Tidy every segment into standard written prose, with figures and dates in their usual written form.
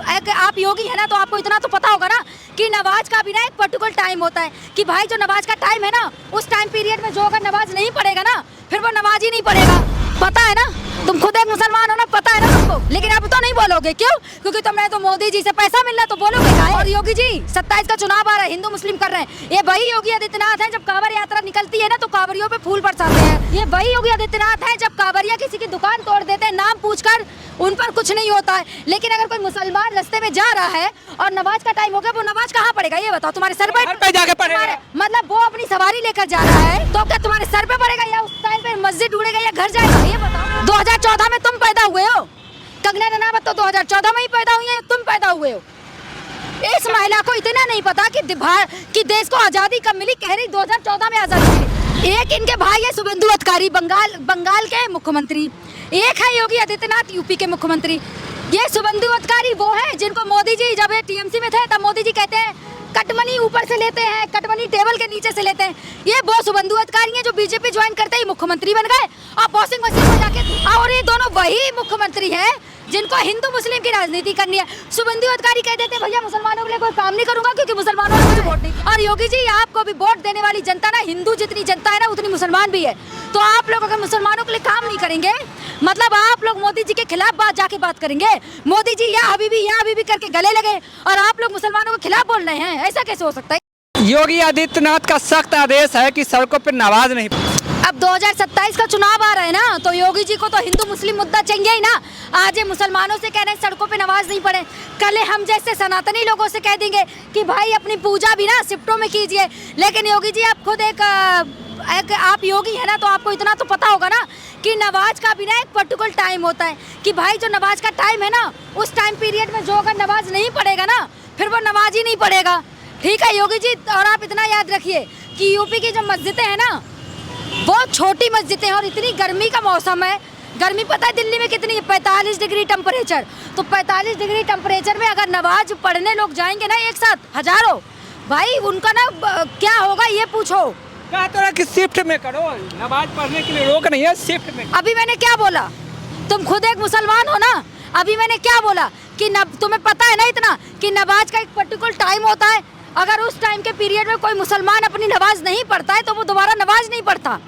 आप योगी है ना, तो आपको इतना तो पता होगा ना कि नमाज का भी ना एक पर्टिकुलर टाइम होता है कि भाई जो नमाज का टाइम है ना, उस टाइम पीरियड में जो अगर नमाज नहीं पढ़ेगा ना, फिर वो नमाज ही नहीं पढ़ेगा। पता है ना, तुम खुद एक मुसलमान हो ना, पता है ना तुमको, लेकिन अब तो नहीं बोलोगे। क्यों? क्योंकि तुमने तो मोदी जी से पैसा मिल रहा है, तो बोलोगे क्या? और योगी जी 27 का चुनाव आ रहा है, हिंदू मुस्लिम कर रहे हैं। ये वही योगी आदित्यनाथ है, जब कांवड़ यात्रा निकलती है ना, तो कांवड़ियों पे फूल बरसाते हैं। ये वही योगी आदित्यनाथ है, जब कांवड़िया किसी की दुकान तोड़ देते हैं नाम पूछकर, उन पर कुछ नहीं होता है। लेकिन अगर कोई मुसलमान रास्ते में जा रहा है और नमाज का टाइम हो गया, वो नमाज कहाँ पड़ेगा ये बताओ? तुम्हारे सर पे जाके पड़ेगा। मतलब वो अपनी सवारी लेकर जा रहा है, तो क्या तुम्हारे सर पे पड़ेगा या उस टाइम पे मस्जिद ढूंढेगा या घर जाएगा? ये बताओ। 2014 में तुम पैदा हुए हो, कंगना रनावत तो 2014 में ही पैदा हुई है, तुम पैदा हुए हो। इस महिला को इतना नहीं पता कि देश को आजादी कब मिली। कह रही 2014 में आजादी मिली। एक इनके भाई है शुभेंदु अधिकारी, बंगाल के मुख्यमंत्री। एक है योगी आदित्यनाथ, यूपी के मुख्यमंत्री। ये शुभेंदु अधिकारी वो है जिनको मोदी जी जब टीएमसी में थे तब मोदी जी कहते हैं कटमनी ऊपर से लेते हैं, कटमनी टेबल के नीचे से लेते हैं। ये वो शुभेंदु अधिकारी हैं जो बीजेपी ज्वाइन करते ही मुख्यमंत्री बन गए और वॉशिंग मशीन में जाके। और ये दोनों वही मुख्यमंत्री हैं जिनको हिंदू मुस्लिम की राजनीति करनी है। शुभेंदु अधिकारी कह देते भैया मुसलमानों के लिए कोई काम नहीं करूंगा क्योंकि मुसलमानों ने मुझे वोट नहीं दिया। और योगी जी आपको भी वोट देने वाली जनता ना, हिंदू जितनी जनता है ना उतनी मुसलमान भी है। तो आप लोग अगर मुसलमानों के लिए काम नहीं करेंगे, मतलब आप लोग मोदी जी के खिलाफ जाके बात करेंगे, मोदी जी या हबीबी करके गले लगे, और आप लोग मुसलमानों के खिलाफ बोल रहे हैं, ऐसा कैसे हो सकता है? योगी आदित्यनाथ का सख्त आदेश है कि सड़कों पर नमाज नहीं। अब 2027 का चुनाव आ रहा है ना, तो योगी जी को तो हिंदू मुस्लिम मुद्दा चाहिए ही ना। आज ये मुसलमानों से कह रहे हैं सड़कों पे नमाज नहीं पढ़े, कल हम जैसे सनातनी लोगों से कह देंगे कि भाई अपनी पूजा भी ना शिफ्टों में कीजिए। लेकिन योगी जी आप खुद आप योगी है ना, तो आपको इतना तो पता होगा ना कि नमाज का भी ना एक पर्टिकुलर टाइम होता है कि भाई जो नमाज का टाइम है ना, उस टाइम पीरियड में जो अगर नमाज नहीं पढ़ेगा ना, फिर वो नमाज ही नहीं पढ़ेगा। ठीक है योगी जी, और आप इतना याद रखिए कि यूपी की जो मस्जिदें हैं ना, बहुत छोटी मस्जिदें हैं और इतनी गर्मी का मौसम है। गर्मी पता है दिल्ली में कितनी है? 45 डिग्री टेम्परेचर। तो 45 डिग्री टेम्परेचर में अगर नमाज पढ़ने लोग जाएंगे ना एक साथ हजारों, भाई उनका ना क्या होगा ये पूछो। कहा तो कि शिफ्ट में करो, नमाज पढ़ने के लिए रोक नहीं है, शिफ्ट में। अभी मैंने क्या बोला? तुम खुद एक मुसलमान हो ना। अभी मैंने क्या बोला कि तुम्हें पता है ना इतना कि नमाज का एक पर्टिकुलर टाइम होता है। अगर उस टाइम के पीरियड में कोई मुसलमान अपनी नमाज नहीं पढ़ता है तो वो दोबारा नमाज नहीं पढ़ता।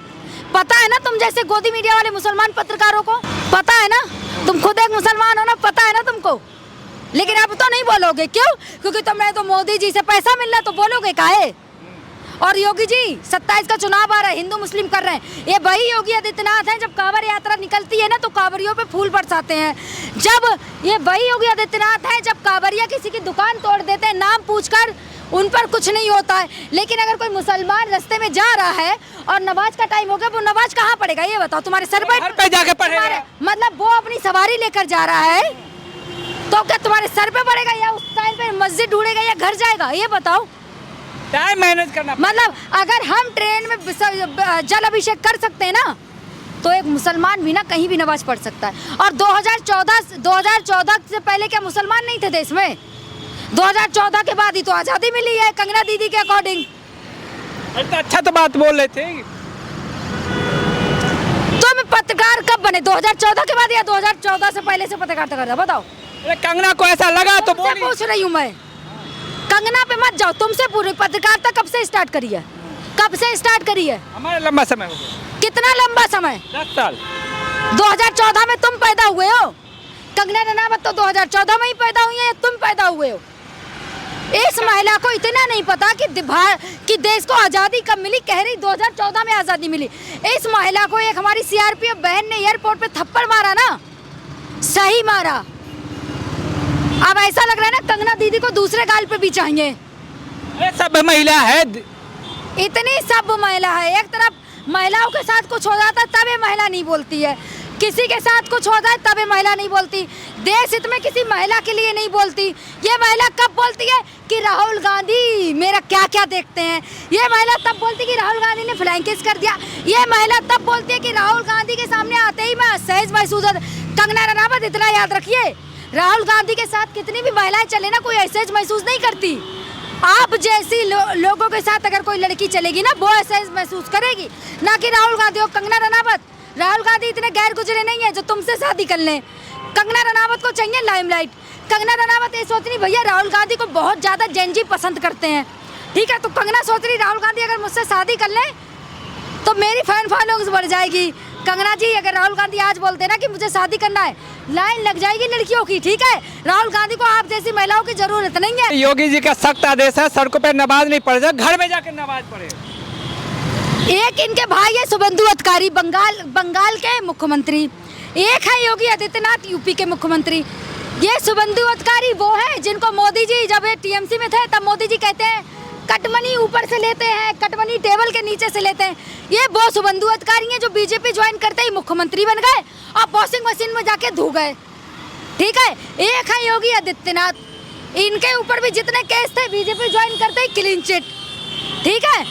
पता है ना तुम जैसे गोदी मीडिया वाले मुसलमान पत्रकारों को? पता है ना, तुम खुद एक मुसलमान हो ना, पता है ना तुमको। लेकिन अब तो नहीं बोलोगे। क्यों? क्योंकि तुमने तो मोदी जी से पैसा मिल रहा है, तो बोलोगे काहे? और योगी जी 27 का चुनाव आ रहा है, हिंदू मुस्लिम कर रहे हैं। ये वही योगी आदित्यनाथ है, जब कांवड़ यात्रा निकलती है ना, तो कांवड़ियों पे फूल बरसाते हैं। ये वही योगी आदित्यनाथ है जब कांवड़िया किसी की दुकान तोड़ देते हैं नाम पूछकर, उन पर कुछ नहीं होता है। लेकिन अगर कोई मुसलमान रास्ते में जा रहा है और नमाज का टाइम हो गया, वो नमाज कहाँ पड़ेगा ये बताओ? तुम्हारे सर पे जाके पड़ेगा। मतलब वो अपनी सवारी लेकर जा रहा है, तो क्या तुम्हारे सर पे पड़ेगा या उस टाइम पे मस्जिद ढूंढेगा या घर जाएगा? ये बताओ। टाइम मैनेज करना। मतलब अगर हम ट्रेन में जल अभिषेक कर सकते हैं ना, तो एक मुसलमान भी ना कहीं भी नमाज पढ़ सकता है। और 2014 से पहले क्या मुसलमान नहीं थे देश में? 2014 के बाद ही तो आजादी मिली है कंगना दीदी के अकॉर्डिंग। अच्छा तो बात बोल रहे थे। तुम पत्रकार कब बने? 2014 के बाद या 2014 से पहले से पत्रकारिता कर रहा? बताओ। कंगना को ऐसा लगा तो पूछ रही हूँ मैं। कंगना पे मत जाओ, तुमसे पूरी पत्रकारिता कब से स्टार्ट करी है? कब से स्टार्ट करी है? हमारा लंबा समय हो गया। कितना लंबा समय? 10 साल। 2014 में तुम पैदा हुए हो। कंगना रनावत तो 2014 में ही पैदा हुई है, तुम पैदा हुए हो। इस महिला को इतना नहीं पता कि देश को आजादी कब मिली। कह रही 2014 में आजादी मिली। इस महिला को एक हमारी सीआरपीएफ बहन ने एयरपोर्ट पे थप्पड़ मारा ना, सही मारा। अब ऐसा लग रहा है ना कंगना दीदी को दूसरे गाल पे भी चाहिए। सब महिला है, इतनी सब महिला है। एक तरफ महिलाओं के साथ कुछ हो जाता है तब ये महिला नहीं बोलती है, किसी के साथ कुछ हो जाए तब ये महिला नहीं बोलती। देश हित में किसी महिला के लिए नहीं बोलती। ये महिला कब बोलती है कि राहुल गांधी मेरा क्या क्या देखते हैं। ये महिला तब बोलती है कि राहुल गांधी ने फ्लाइंग किस कर दिया। ये महिला तब बोलती है कि राहुल गांधी के सामने आते ही मैं सहज महसूस होता। कंगना रनावत इतना याद रखिए, राहुल गांधी के साथ कितनी भी महिलाएं चले ना, कोई सहज महसूस नहीं करती। आप जैसी लोगों के साथ अगर कोई लड़की चलेगी ना, वो सहज महसूस करेगी, ना कि राहुल गांधी और कंगना रनावत। राहुल गांधी इतने गैर गुजरे नहीं है जो तुमसे शादी कर लें। कंगना रनावत को चाहिए लाइमलाइट। कंगना रनावत ये सोच रही भैया राहुल गांधी को बहुत ज़्यादा जेनजी पसंद करते हैं, ठीक है, तो कंगना सोच रही राहुल गांधी अगर मुझसे शादी कर ले तो मेरी फैन फॉलोइंग बढ़ जाएगी। कंगना जी अगर राहुल गांधी आज बोलते ना कि मुझे शादी करना है, लाइन लग जाएगी लड़कियों की, ठीक है। राहुल गांधी को आप जैसी महिलाओं की जरूरत नहीं है। योगी जी का सख्त आदेश है, सड़कों पर नमाज नहीं पढ़े, घर में जाकर नमाज पढ़े। एक इनके भाई है शुभेंदु अधिकारी बंगाल के मुख्यमंत्री, एक है योगी आदित्यनाथ यूपी के मुख्यमंत्री। ये शुभेंदु अधिकारी वो है जिनको मोदी जी जब ये टीएमसी में थे तब मोदी जी कहते हैं कटमनी ऊपर से लेते हैं, कटमनी टेबल के नीचे से लेते हैं। ये वो शुभेंदु अधिकारी हैं जो बीजेपी ज्वाइन करते ही मुख्यमंत्री बन गए और वॉशिंग मशीन में जाके धो गए, ठीक है। एक है योगी आदित्यनाथ, इनके ऊपर भी जितने केस थे बीजेपी ज्वाइन करते ही क्लीन चिट, ठीक है।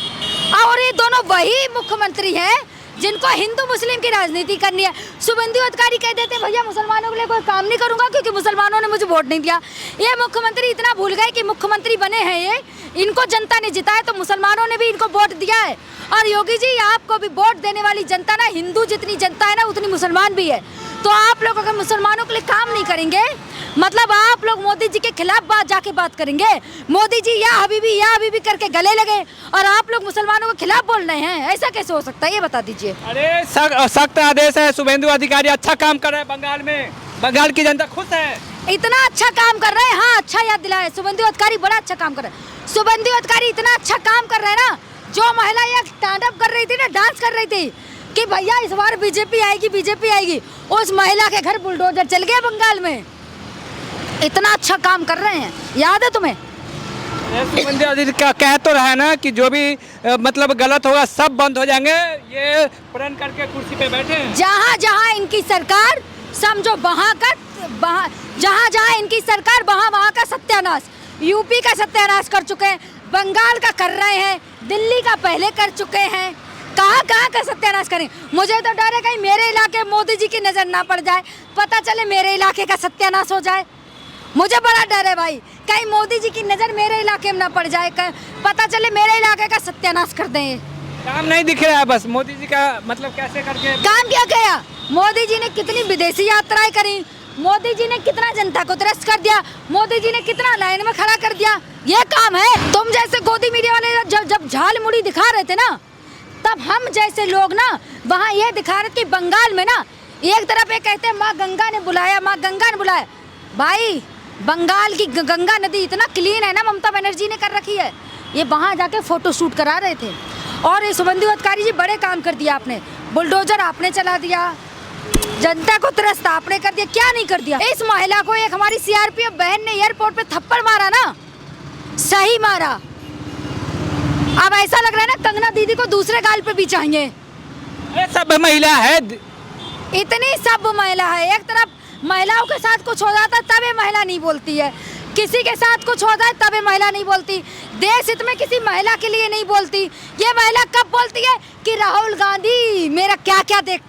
और ये दोनों वही मुख्यमंत्री हैं जिनको हिंदू मुस्लिम की राजनीति करनी है। शुभेंदु अधिकारी कह देते भैया मुसलमानों के लिए कोई काम नहीं करूंगा क्योंकि मुसलमानों ने मुझे वोट नहीं दिया। ये मुख्यमंत्री इतना भूल गए कि मुख्यमंत्री बने हैं ये, इनको जनता ने जिताया तो मुसलमानों ने भी इनको वोट दिया है। और योगी जी आपको भी वोट देने वाली जनता ना हिंदू जितनी जनता है ना उतनी मुसलमान भी है। तो आप लोग अगर मुसलमानों के लिए काम नहीं करेंगे, मतलब आप लोग मोदी जी के खिलाफ जाके बात करेंगे, मोदी जी या हबीबी करके गले लगे और आप लोग मुसलमानों के खिलाफ बोल रहे हैं, ऐसा कैसे हो सकता है ये बता दीजिए। अरे सख्त आदेश है, शुभेंदु अधिकारी अच्छा काम कर रहे हैं बंगाल में, बंगाल की जनता खुश है। इतना अच्छा काम कर रहे हैं, हाँ अच्छा याद दिलाया, शुभेंदु अधिकारी बड़ा अच्छा काम कर रहे हैं। शुभेंदु अधिकारी इतना अच्छा काम कर रहे हैं ना, जो महिला ये स्टैंड अप कर रही थी ना, डांस कर रही थी कि भैया इस बार बीजेपी आएगी, उस महिला के घर बुलडोजर चल गया बंगाल में। इतना अच्छा काम कर रहे हैं, याद है तुम्हें। शुभेंदु अधिकारी का कह तो रहा है ना कि जो भी मतलब गलत होगा सब बंद हो जाएंगे, ये प्रण करके कुर्सी पे बैठे हैं। जहाँ इनकी सरकार समझो जहाँ इनकी सरकार वहाँ का सत्यानाश, यूपी का सत्यानाश कर चुके हैं, बंगाल का कर रहे हैं, दिल्ली का पहले कर चुके हैं, कहाँ का सत्यानाश करें। मुझे तो डर है कहीं मेरे इलाके मोदी जी की नज़र ना पड़ जाए, पता चले मेरे इलाके का सत्यानाश हो जाए। मुझे बड़ा डर है भाई, कहीं मोदी जी की नज़र मेरे इलाके में ना पड़ जाए, पता चले मेरे इलाके का सत्यानाश कर दें। काम नहीं दिख रहा है, बस मोदी जी का मतलब कैसे करके काम क्या किया। मोदी जी ने कितनी विदेशी यात्राएं करी, मोदी जी ने कितना जनता को त्रस्त कर दिया, मोदी जी ने कितना लाइन में खड़ा कर दिया, ये काम है। तुम जैसे गोदी मीडिया वाले जब झाल मुड़ी दिखा रहे थे ना, तब हम जैसे लोग ना वहाँ ये दिखा रहे थे कि बंगाल में ना एक तरफ ये कहते हैं माँ गंगा ने बुलाया, माँ गंगा ने बुलाया। भाई बंगाल की गंगा नदी इतना क्लीन है ना, ममता बनर्जी ने कर रखी है, ये वहाँ जाके फोटो शूट करा रहे थे। और ये शुभेंदु अधिकारी जी बड़े काम कर दिया आपने, बुलडोजर आपने चला दिया, जनता को त्रस्त आपने कर दिया, क्या नहीं कर दिया। इस महिला को एक हमारी सीआरपीएफ बहन ने एयरपोर्ट पे थप्पड़ मारा ना, सही मारा। अब ऐसा लग रहा है ना कंगना दीदी को दूसरे गाल पे भी चाहिए। सब महिला है, इतनी सब महिला है, एक तरफ महिलाओं के साथ कुछ हो जाता है तब ये महिला नहीं बोलती है, किसी के साथ कुछ होता है तब ये महिला नहीं बोलती, देश हित में किसी महिला के लिए नहीं बोलती। ये महिला कब बोलती है कि राहुल गांधी मेरा क्या क्या देख